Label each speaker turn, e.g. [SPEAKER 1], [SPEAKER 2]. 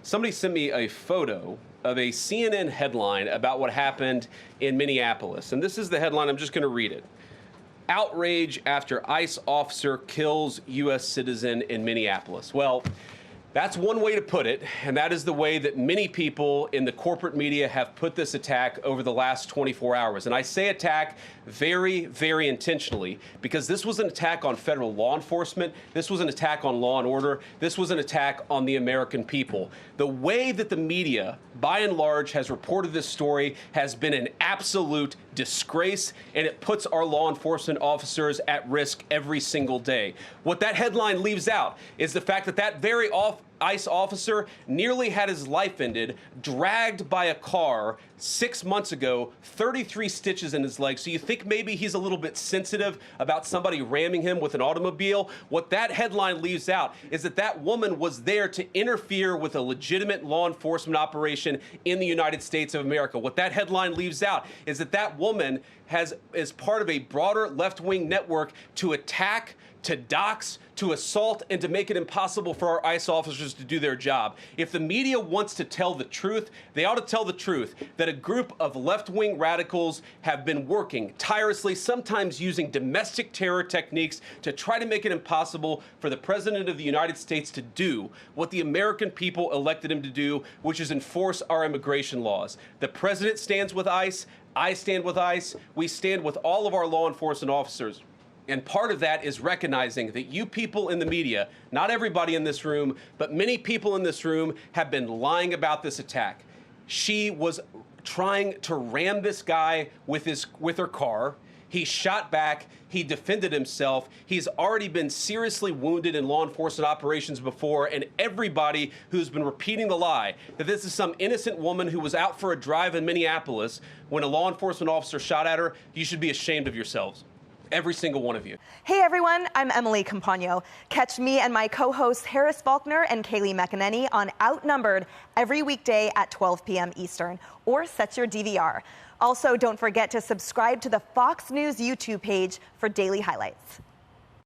[SPEAKER 1] somebody sent me a photo of a CNN headline about what happened in Minneapolis. And this is the headline. I'm just going to read it. Outrage after ICE officer kills U.S. citizen in Minneapolis. Well, that's one way to put it, and that is the way that many people in the corporate media have put this attack over the last 24 hours. And I say attack very, very intentionally, because this was an attack on federal law enforcement. This was an attack on law and order. This was an attack on the American people. The way that the media, by and large, has reported this story has been an absolute disgrace, and it puts our law enforcement officers at risk every single day. What that headline leaves out is the fact that that very ICE officer nearly had his life ended, dragged by a car 6 months ago, 33 stitches in his leg. So you think maybe he's a little bit sensitive about somebody ramming him with an automobile? What that headline leaves out is that that woman was there to interfere with a legitimate law enforcement operation in the United States of America. What that headline leaves out is that that woman is part of a broader left-wing network to attack, to dox, to assault, and to make it impossible for our ICE officers to do their job. If the media wants to tell the truth, they ought to tell the truth that a group of left-wing radicals have been working tirelessly, sometimes using domestic terror techniques to try to make it impossible for the President of the United States to do what the American people elected him to do, which is enforce our immigration laws. The President stands with ICE. I stand with ICE. We stand with all of our law enforcement officers. And part of that is recognizing that you people in the media, not everybody in this room, but many people in this room have been lying about this attack. She was trying to ram this guy with her car. He shot back. He defended himself. He's already been seriously wounded in law enforcement operations before, and everybody who's been repeating the lie that this is some innocent woman who was out for a drive in Minneapolis when a law enforcement officer shot at her, you should be ashamed of yourselves. Every single one of you.
[SPEAKER 2] Hey everyone, I'm Emily Campagno. Catch me and my co-hosts Harris Faulkner and Kaylee McEnany on Outnumbered every weekday at 12 p.m. Eastern, or set your DVR. Also, don't forget to subscribe to the Fox News YouTube page for daily highlights.